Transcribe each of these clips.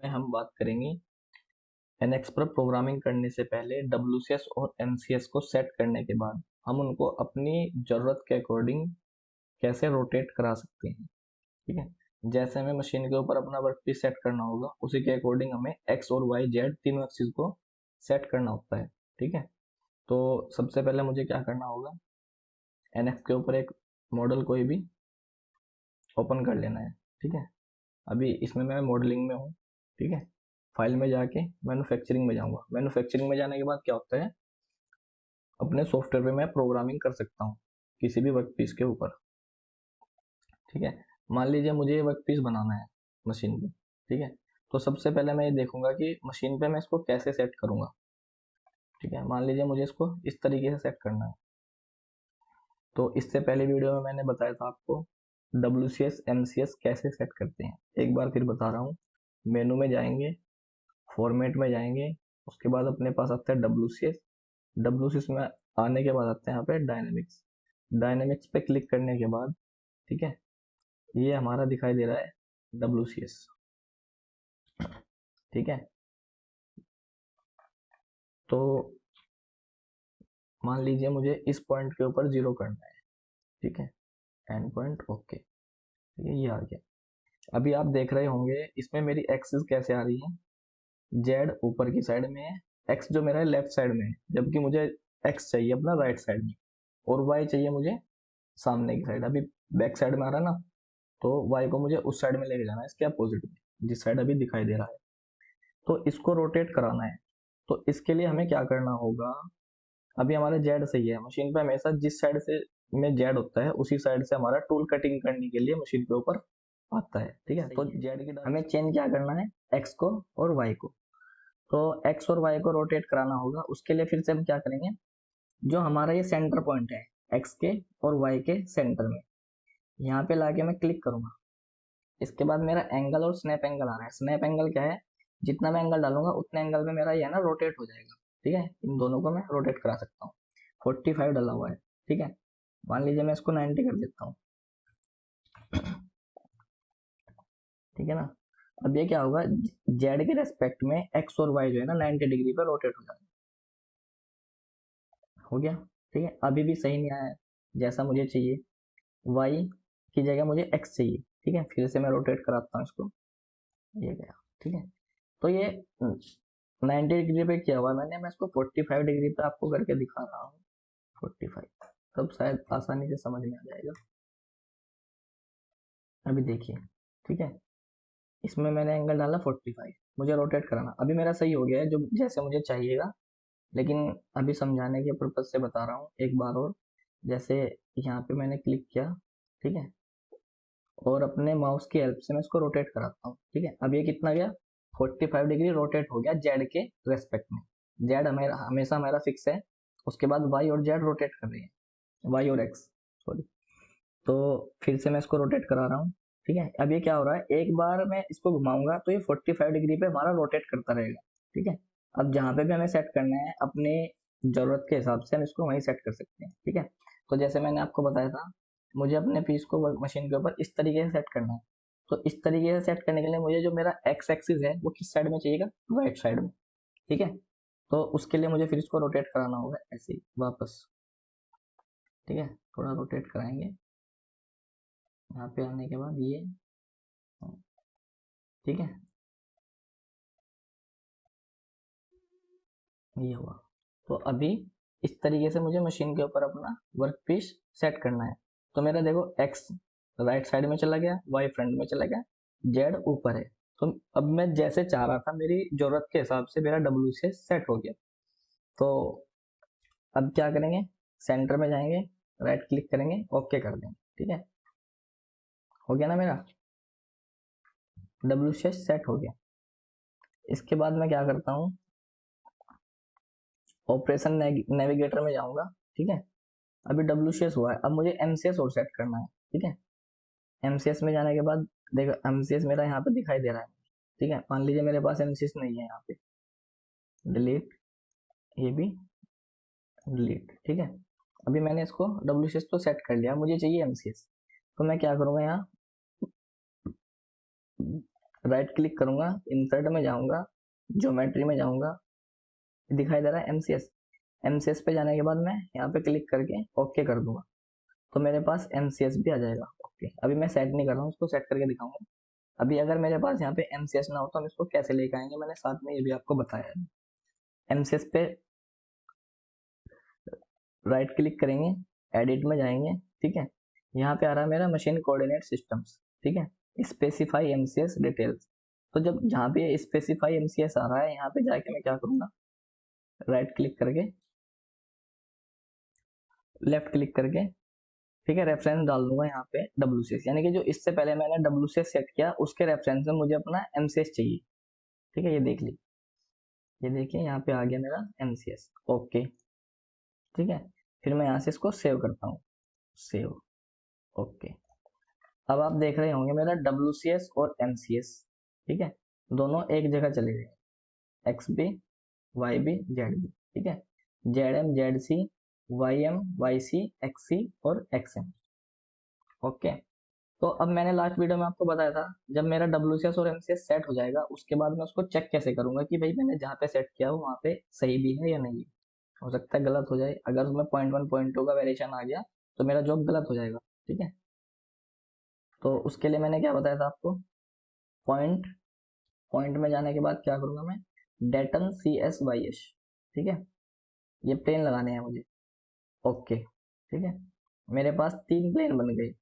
हम बात करेंगे एनएक्स पर प्रोग्रामिंग करने से पहले डब्ल्यूसीएस और एनसीएस को सेट करने के बाद हम उनको अपनी ज़रूरत के अकॉर्डिंग कैसे रोटेट करा सकते हैं। ठीक है, जैसे हमें मशीन के ऊपर अपना वर्क पीस सेट करना होगा उसी के अकॉर्डिंग हमें एक्स और वाई जेड तीनों एक्सिस को सेट करना होता है। ठीक है, तो सबसे पहले मुझे क्या करना होगा, एनएक्स के ऊपर एक मॉडल कोई भी ओपन कर लेना है। ठीक है, अभी इसमें मैं मॉडलिंग में हूँ। ठीक है, फाइल में जाके मैन्युफैक्चरिंग में जाऊँगा। मैन्युफैक्चरिंग में जाने के बाद क्या होता है, अपने सॉफ्टवेयर पे मैं प्रोग्रामिंग कर सकता हूँ किसी भी वर्क पीस के ऊपर। ठीक है, मान लीजिए मुझे वर्क पीस बनाना है मशीन पे। ठीक है, तो सबसे पहले मैं ये देखूंगा कि मशीन पे मैं इसको कैसे सेट करूंगा। ठीक है, मान लीजिए मुझे इसको इस तरीके से सेट करना है। तो इससे पहले वीडियो में मैंने बताया था आपको डब्ल्यूसीएस एमसीएस कैसे सेट करते हैं। एक बार फिर बता रहा हूँ, मेनू में जाएंगे, फॉर्मेट में जाएंगे, उसके बाद अपने पास आता है डब्ल्यूसीएस। डब्ल्यूसीएस में आने के बाद आता है यहाँ पे डायनेमिक्स। डायनेमिक्स पे क्लिक करने के बाद ठीक है, ये हमारा दिखाई दे रहा है डब्ल्यूसीएस। ठीक है, तो मान लीजिए मुझे इस पॉइंट के ऊपर जीरो करना है। ठीक है, एंड पॉइंट ओके, ठीक है, ये आ गया। अभी आप देख रहे होंगे इसमें मेरी एक्सिस कैसे आ रही है, जेड ऊपर की साइड में है, एक्स जो मेरा है लेफ्ट साइड में है, जबकि मुझे एक्स चाहिए अपना राइट साइड में, और वाई चाहिए मुझे सामने की साइड। अभी बैक साइड में आ रहा है ना, तो वाई को मुझे उस साइड में लेके जाना है, इसके अपोजिट में, जिस साइड अभी दिखाई दे रहा है। तो इसको रोटेट कराना है, तो इसके लिए हमें क्या करना होगा, अभी हमारा जेड सही है, मशीन पे हमेशा जिस साइड से में जेड होता है उसी साइड से हमारा टूल कटिंग करने के लिए मशीन के ऊपर आता है। ठीक है, तो जेड की हमें चेंज क्या करना है, एक्स को और वाई को। तो एक्स और वाई को रोटेट कराना होगा, उसके लिए फिर से हम क्या करेंगे, जो हमारा ये सेंटर पॉइंट है एक्स के और वाई के सेंटर में, यहाँ पे लाके मैं क्लिक करूंगा। इसके बाद मेरा एंगल और स्नैप एंगल आ रहा है। स्नैप एंगल क्या है, जितना मैं एंगल डालूंगा उतने एंगल में मेरा ये ना रोटेट हो जाएगा। ठीक है, इन दोनों को मैं रोटेट करा सकता हूँ। 45 डाला हुआ है। ठीक है, मान लीजिए मैं इसको 90 कर देता हूँ। ठीक है ना, अब ये क्या होगा, जेड के रेस्पेक्ट में एक्स और वाई जो है ना 90 डिग्री पर रोटेट हो जाएगा। हो गया। ठीक है, अभी भी सही नहीं आया है जैसा मुझे चाहिए, वाई की जगह मुझे एक्स चाहिए। ठीक है, फिर से मैं रोटेट कराता हूँ इसको, ये गया। ठीक है, तो ये 90 डिग्री पे किया हुआ है मैंने, मैं इसको 45 डिग्री पे आपको करके दिखा रहा हूँ। 45, तब शायद आसानी से समझ में आ जाएगा। अभी देखिए, ठीक है, इसमें मैंने एंगल डाला 45, मुझे रोटेट कराना, अभी मेरा सही हो गया है जो जैसे मुझे चाहिएगा। लेकिन अभी समझाने के पर्पज से बता रहा हूँ एक बार और। जैसे यहाँ पे मैंने क्लिक किया, ठीक है, और अपने माउस की हेल्प से मैं इसको रोटेट कराता हूँ। ठीक है, अब ये कितना गया, 45 डिग्री रोटेट हो गया जेड के रेस्पेक्ट में। जेड हमेशा हमारा फिक्स है, उसके बाद वाई और जेड रोटेट कर रहे हैं, वाई और एक्स, सॉरी। तो फिर से मैं इसको रोटेट करा रहा हूँ। ठीक है, अब ये क्या हो रहा है, एक बार मैं इसको घुमाऊंगा तो ये 45 डिग्री पे हमारा रोटेट करता रहेगा। ठीक है, अब जहाँ पे भी हमें सेट करना है अपने जरूरत के हिसाब से हम इसको वहीं सेट कर सकते हैं। ठीक है, तो जैसे मैंने आपको बताया था, मुझे अपने पीस को मशीन के ऊपर इस तरीके से सेट करना है। तो इस तरीके से सेट करने के लिए मुझे जो मेरा एक्स एक्सिस है वो किस साइड में चाहिएगा, राइट साइड में। ठीक है, तो उसके लिए मुझे फिर इसको रोटेट कराना होगा ऐसे ही वापस। ठीक है, थोड़ा रोटेट कराएंगे, यहाँ पे आने के बाद ये, ठीक है, ये हुआ। तो अभी इस तरीके से मुझे मशीन के ऊपर अपना वर्क पीस सेट करना है। तो मेरा देखो एक्स राइट साइड में चला गया, वाई फ्रंट में चला गया, जेड ऊपर है। तो अब मैं जैसे चाह रहा था मेरी जरूरत के हिसाब से मेरा डब्ल्यू से सेट हो गया। तो अब क्या करेंगे, सेंटर में जाएंगे, राइट क्लिक करेंगे, ओके कर देंगे। ठीक है, हो गया ना मेरा डब्ल्यू से सेट हो गया। इसके बाद मैं क्या करता हूँ, ऑपरेशन नेविगेटर में जाऊंगा। ठीक है, अभी डब्ल्यूसीएस हुआ है, अब मुझे एमसीएस और सेट करना है। ठीक है, एमसीएस में जाने के बाद देखो एमसीएस मेरा यहाँ पे दिखाई दे रहा है। ठीक है, मान लीजिए मेरे पास एमसीएस नहीं है, यहाँ पे डिलीट, ये भी डिलीट। ठीक है, अभी मैंने इसको डब्ल्यूसीएस तो सेट कर लिया, मुझे चाहिए एमसीएस। तो मैं क्या करूँगा, यहाँ राइट क्लिक करूंगा, इंसर्ट में जाऊंगा, ज्योमेट्री में जाऊंगा, दिखाई दे रहा है एमसीएस। एमसीएस पे जाने के बाद मैं यहाँ पे क्लिक करके ओके कर दूंगा, तो मेरे पास एमसीएस भी आ जाएगा। ओके, अभी मैं सेट नहीं कर रहा हूँ, इसको सेट करके दिखाऊंगा। अभी अगर मेरे पास यहाँ पे एमसीएस ना हो तो हम इसको कैसे लेके आएंगे, मैंने साथ में ये भी आपको बताया है। एमसीएस पे राइट क्लिक करेंगे, एडिट में जाएंगे, ठीक है। यहाँ पे आ रहा है मेरा मशीन कोऑर्डिनेट सिस्टम्स, ठीक है, स्पेसिफाई एमसीएस डिटेल्स। तो जब जहाँ पे स्पेसिफाई एमसीएस आ रहा है, यहाँ पे जाके मैं क्या करूँगा, राइट क्लिक करके लेफ्ट क्लिक करके, ठीक है, रेफरेंस डाल दूंगा यहाँ पे डब्ल्यूसीएस, यानी कि जो इससे पहले मैंने डब्ल्यूसीएस सेट किया उसके रेफरेंस में मुझे अपना एमसीएस चाहिए, ठीक है। ये देख लीजिए, ये देखिए यहाँ पे आ गया मेरा एमसीएस। ओके, ठीक है। फिर मैं यहाँ से इसको सेव करता हूँ, सेव। ओके, अब आप देख रहे होंगे मेरा डब्ल्यूसीएस और एमसीएस, ठीक है, दोनों एक जगह चले गए, X B Y B Z B, ठीक है, Z M Z C, Y M Y C, X C और एक्स एम। ओके, तो अब मैंने लास्ट वीडियो में आपको बताया था, जब मेरा डब्ल्यूसीएस और एमसीएस सेट हो जाएगा उसके बाद मैं उसको चेक कैसे करूंगा कि भाई मैंने जहाँ पे सेट किया हो वहाँ पे सही भी है या नहीं है। हो सकता है गलत हो जाए, अगर उसमें 0.1 0.2 का वेरिएशन आ गया तो मेरा जॉब गलत हो जाएगा, ठीक है। तो उसके लिए मैंने क्या बताया था आपको, पॉइंट, पॉइंट में जाने के बाद क्या करूंगा मैं, डेटन सी एस वाई एस, ठीक है, ये प्लेन लगाने हैं मुझे। ओके, ठीक है, मेरे पास 3 प्लेन बन गए,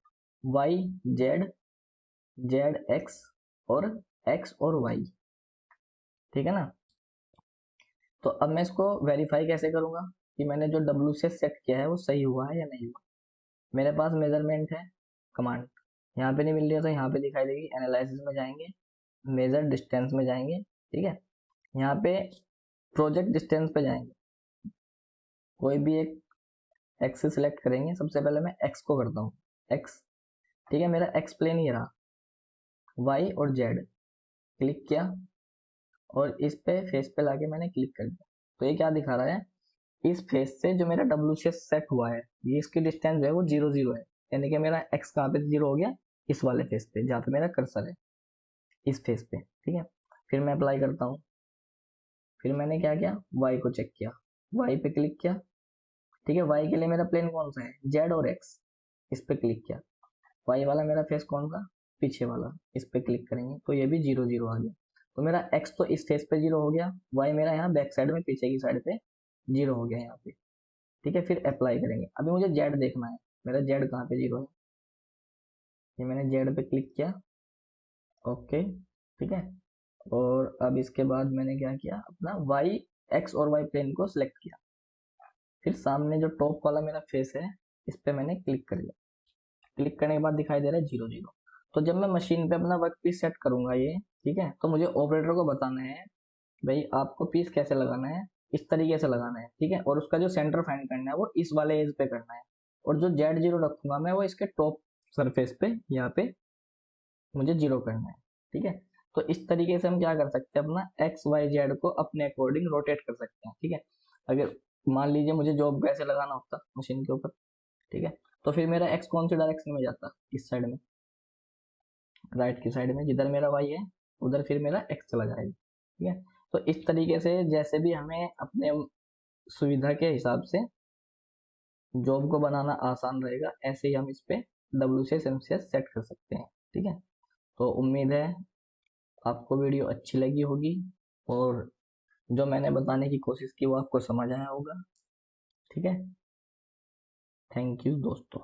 वाई जेड, जेड एक्स और एक्स और वाई, ठीक है ना। तो अब मैं इसको वेरीफाई कैसे करूंगा कि मैंने जो डब्ल्यूसीएस सेट किया है वो सही हुआ है या नहीं हुआ। मेरे पास मेजरमेंट है, कमांड यहाँ पे नहीं मिल रही है तो यहाँ पे दिखाई देगी, एनालिसिस में जाएंगे, मेजर डिस्टेंस में जाएंगे, ठीक है, यहाँ पे प्रोजेक्ट डिस्टेंस पे जाएंगे, कोई भी एक एक्स सिलेक्ट करेंगे। सबसे पहले मैं एक्स को करता हूँ, एक्स, ठीक है, मेरा एक्स प्लेन ये रहा, वाई और जेड क्लिक किया और इस पे फेस पे लाके मैंने क्लिक कर दिया। तो ये क्या दिखा रहा है, इस फेस से जो मेरा डब्ल्यूसीएस सेट हुआ है, ये इसकी डिस्टेंस जो है वो 0 0 है, यानी कि मेरा एक्स कहाँ पे 0 हो गया, इस वाले फेस पे जहाँ पे मेरा कर्सर है, इस फेस पे, ठीक है। फिर मैं अप्लाई करता हूँ, फिर मैंने क्या किया, वाई को चेक किया, वाई पे क्लिक किया, ठीक है, वाई के लिए मेरा प्लेन कौन सा है, जेड और एक्स, इस पे क्लिक किया। वाई वाला मेरा फेस कौन सा, पीछे वाला, इस पे क्लिक करेंगे तो ये भी 0 0 आ गया। तो मेरा एक्स तो इस फेस पे 0 हो गया, वाई मेरा यहाँ बैक साइड में पीछे की साइड पे 0 हो गया यहाँ पे, ठीक है। फिर अप्लाई करेंगे, अभी मुझे जेड देखना है, मेरा जेड कहाँ पे 0 है, ये मैंने जेड पे क्लिक किया। ओके, ठीक है, और अब इसके बाद मैंने क्या किया, अपना वाई, एक्स और वाई प्लेन को सिलेक्ट किया। फिर सामने जो टॉप वाला मेरा फेस है इस पे मैंने क्लिक कर लिया, क्लिक करने के बाद दिखाई दे रहा है 0 0। तो जब मैं मशीन पे अपना वर्क पीस सेट करूंगा ये, ठीक है, तो मुझे ऑपरेटर को बताना है भाई आपको पीस कैसे लगाना है, इस तरीके से लगाना है, ठीक है, और उसका जो सेंटर फाइंड करना है वो इस वाले एज पे करना है, और जो Z0 रखूंगा मैं वो इसके टॉप सरफेस पे यहाँ पे मुझे 0 करना है, ठीक है। तो इस तरीके से हम क्या कर सकते हैं, अपना एक्स वाई जेड को अपने अकॉर्डिंग रोटेट कर सकते हैं, ठीक है। अगर मान लीजिए मुझे जॉब कैसे लगाना होता मशीन के ऊपर, ठीक है, तो फिर मेरा एक्स कौन सी डायरेक्शन में जाता, इस साइड में, राइट की साइड में, जिधर मेरा वाई है उधर फिर मेरा एक्स चला जाएगा, ठीक है। तो इस तरीके से जैसे भी हमें अपने सुविधा के हिसाब से जॉब को बनाना आसान रहेगा, ऐसे ही हम इस पे डब्ल्यूसीएस एमसीएस सेट कर सकते हैं, ठीक है। तो उम्मीद है आपको वीडियो अच्छी लगी होगी और जो मैंने बताने की कोशिश की वो आपको समझ आया होगा, ठीक है। थैंक यू दोस्तों।